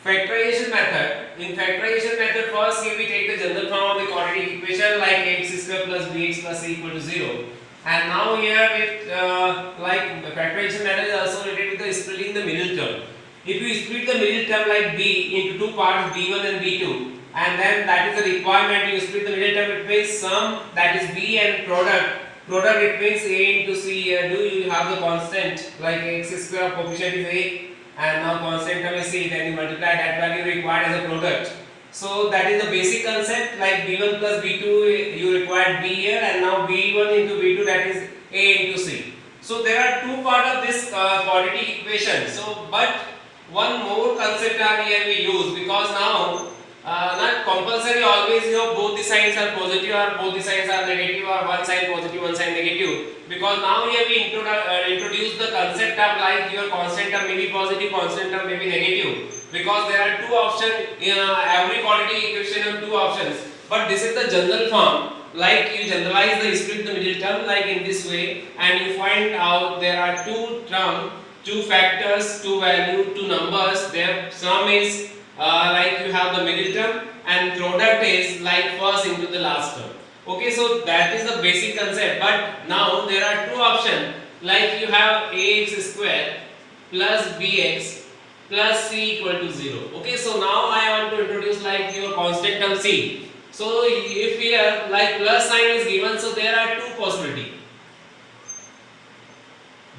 Factorization method. In factorization method, first here we take the general form of the quadratic equation like x square plus bx plus c equal to 0. And now here with like the factorization method is also related with the splitting the middle term. If you split the middle term like b into two parts b1 and b2, and then that is the requirement, you split the middle term, it means sum, that is b, and product it means a into c. Here do you have the constant like x square coefficient is a, and now constant term is c, then you multiply that value required as a product. So that is the basic concept, like b1 plus b2 you required b here, and now b1 into b2, that is a into c. So there are two part of this quadratic equation. So but one more concept are here we use, because now not compulsory always both the signs are positive or both the signs are negative, or one sign positive one sign negative, because now here we introduce the concept of like your constant term may be positive, constant term may be negative, because there are two options in every quadratic equation have two options, but this is the general form. Like you generalize the split the middle term like in this way, and you find out there are two term, two factors, two value, two numbers. Their sum is like you have the middle term, and product is like first into the last term. Okay, so that is the basic concept. But now there are two options, like you have ax square plus bx plus c equal to 0. Okay, so now I want to introduce like your constant term c. So if here like plus sign is given, so there are two possibility.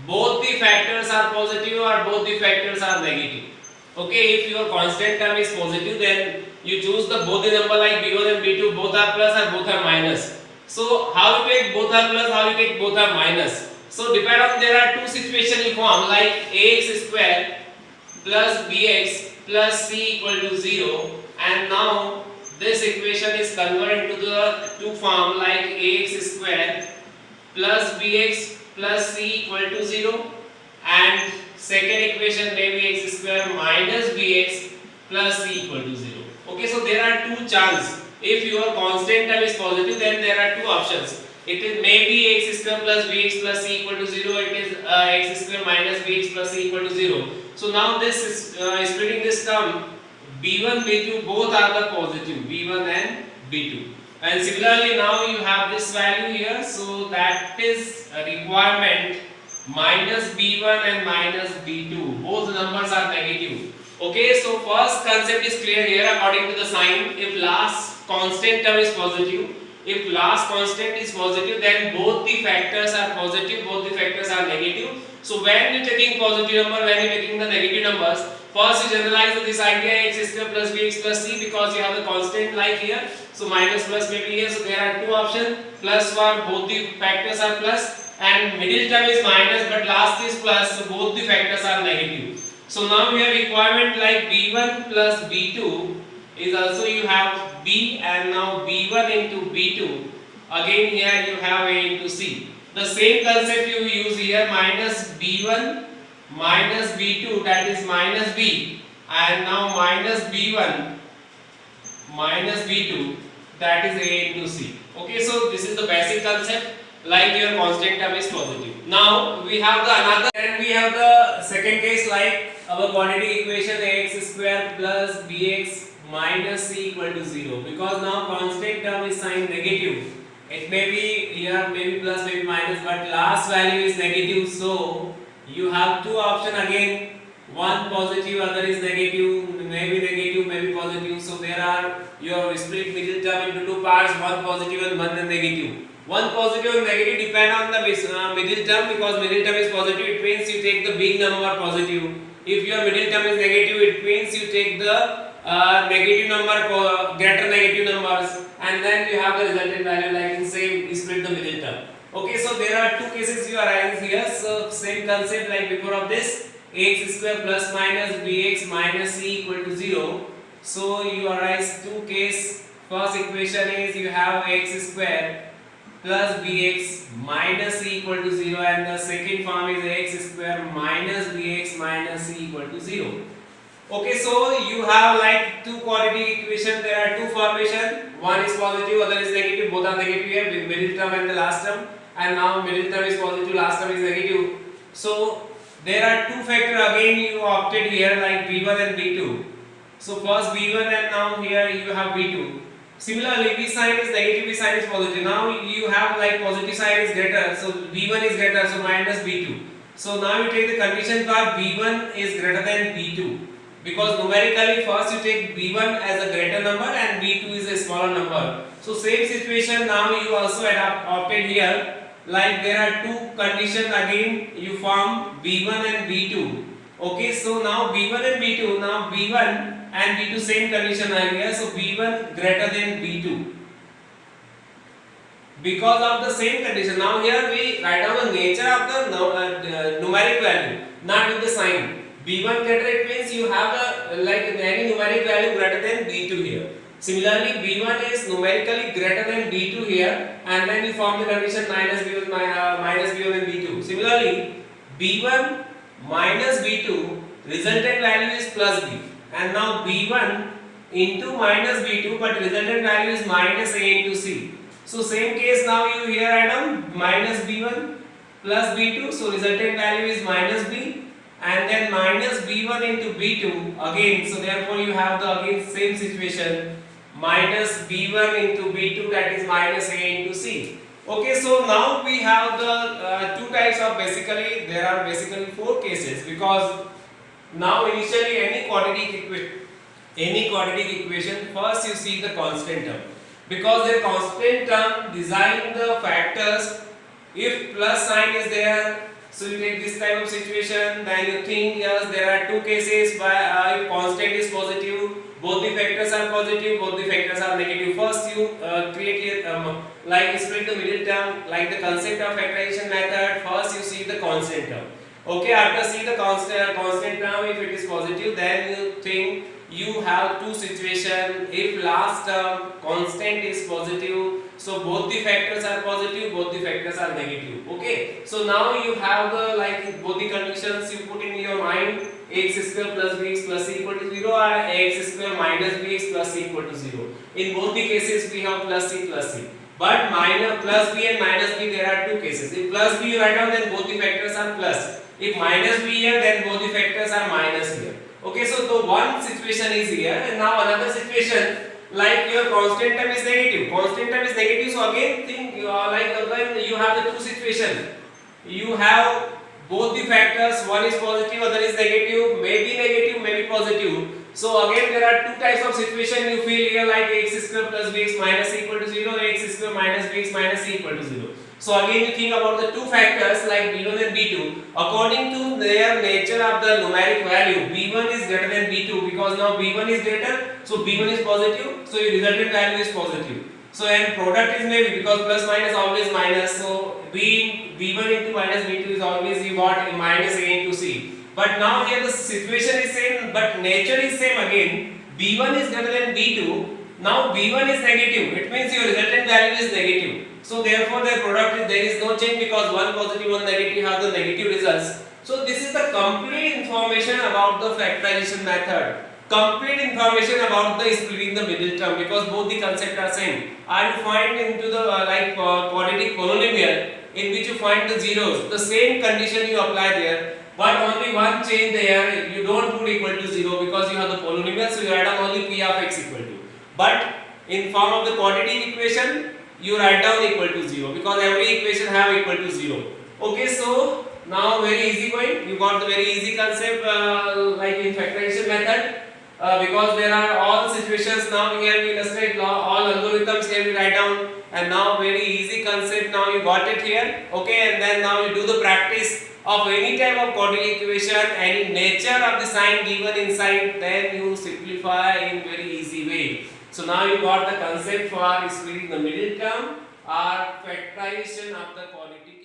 Both the factors are positive or both the factors are negative. Okay, if your constant term is positive, then you choose the both the number like b1 and b2, both are plus or both are minus. So how you take both are plus, how you take both are minus. So depend on, there are two situations you form, like ax square plus bx plus c equal to 0, and now this equation is converted into the two form like ax square plus bx plus c equal to 0, and second equation may be x square minus bx plus c equal to 0. Okay, so there are two chances. If your constant term is positive, then there are two options. It is maybe x square plus bx plus c equal to 0. It is x square minus bx plus c equal to 0. So now this is splitting this term, b1 b2 both are the positive, b1 and b2. And similarly now you have this value here, so that is a requirement minus b1 and minus b2, both numbers are negative. Okay, so first concept is clear here according to the sign. If last constant term is positive, if last constant is positive, then both the factors are positive, both the factors are negative. So when you taking positive number, when you taking the negative numbers, first you generalize this idea x square plus bx plus c, because you have the constant like here. So minus plus may be here. So there are two options, plus for both the factors are plus, and middle term is minus but last is plus, so both the factors are negative. So now we have requirement like b1 plus b2 is also you have b, and now b1 into b2, again here you have a into c. The same concept you use here, minus b1 minus b2, that is minus b, and now minus b1 minus b2, that is a into c. Okay, so this is the basic concept, like your constant term is positive. Now we have the another, and we have the second case like our quadratic equation ax square plus bx minus c equal to 0, because now constant term is sign negative. It may be here, maybe plus, maybe minus, but last value is negative. So you have two option again, one positive, other is negative, maybe positive. So there are your split middle term into two parts, one positive and one negative. One positive and negative depend on the middle term, because middle term is positive, it means you take the big number positive. If your middle term is negative, it means you take the negative number, greater negative numbers, and then you have the resultant value like in same split the middle term. Okay, so there are two cases you arise here. So same concept like before of this, ax square plus minus bx minus c equal to 0. So you arise two case. First equation is you have x square plus bx minus c equal to 0, and the second form is x square minus bx minus c equal to 0. Okay, so you have like two quadratic equation, there are two formation, one is positive, other is negative, both are negative here, with middle term and the last term, and now middle term is positive, last term is negative. So there are two factor again you opted here like b1 and b2. So first b1 and now here you have b2. Similarly, b sign is negative, b sign is positive. Now you have like positive sign is greater, so b1 is greater, so minus b2. So now you take the condition for b1 is greater than b2, because numerically first you take b1 as a greater number and b2 is a smaller number. So same situation now you also adopted here, like there are two conditions again, you form b1 and b2. Okay, so now b1 and b2, now b1 and b2 same condition are here, so b1 greater than b2 because of the same condition. Now here we write down the nature of the numeric value, not with the sign. b1 greater, it means you have a like any numeric value greater than b2 here. Similarly, b1 is numerically greater than b2 here, and then you form the condition minus b1 and b2. Similarly, b1 minus b2 resultant value is plus b, and now b1 into minus b2, but resultant value is minus a into c. So same case, now you here add on minus b1 plus b2, so resultant value is minus b, and then minus b1 into b2 again, so therefore you have the again same situation, minus b1 into b2, that is minus a into c. Okay, so now we have the two types of, basically there are basically four cases, because now initially any quadratic equation first you see the constant term, because the constant term design the factors. If plus sign is there, so you take this type of situation, then you think yes there are two cases, by if constant is positive, both the factors are positive, both the factors are negative. First you create a like split the middle term, like the concept of factorization method. First you see the constant term. Okay, after see the constant term, if it is positive, then you think you have two situations. If last term constant is positive, so both the factors are positive, both the factors are negative. Okay, so now you have the like both the conditions you put in your mind, ax square plus bx plus c equal to 0, or ax square minus bx plus c equal to 0. In both the cases we have plus c plus c. But minus plus b and minus b, there are two cases. If plus b you write down, then both the factors are plus. If minus b here, then both the factors are minus here. Okay, so the one situation is here, and now another situation, like your constant term is negative. Constant term is negative, so again think like again you have the two situations. You have both the factors, one is positive, other is negative, maybe positive. So again there are two types of situation you feel here, like x square plus bx minus c equal to 0, x square minus bx minus c equal to 0. So again you think about the two factors like b1 and b2. According to their nature of the numeric value, b1 is greater than b2, because now b1 is greater, so b1 is positive, so your resultant value is positive. So and product is maybe, because plus minus always minus, so b1 into minus b2 is always you got a minus a into c. But now here the situation is same, but nature is same again. b1 is greater than b2. Now b1 is negative, it means your resultant value is negative. So therefore their product is, there is no change, because one positive, one negative have the negative results. So this is the complete information about the factorization method. Complete information about the splitting the middle term, because both the concepts are same. And you find into the quadratic polynomial in which you find the zeros, the same condition you apply there. But only one change there, you don't put equal to 0, because you have the polynomial, so you write down only p of x equal to. But in form of the quadratic equation, you write down equal to 0, because every equation have equal to 0. Okay, so now very easy going, you got the very easy concept like in factorization method, because there are all situations. Now here we illustrate all algorithms here we write down, and now very easy concept, now you got it here. Okay, and then now you do the practice of any type of quadratic equation, any nature of the sign given inside, then you simplify in very easy way. So now you got the concept for splitting the middle term or factorization of the quadratic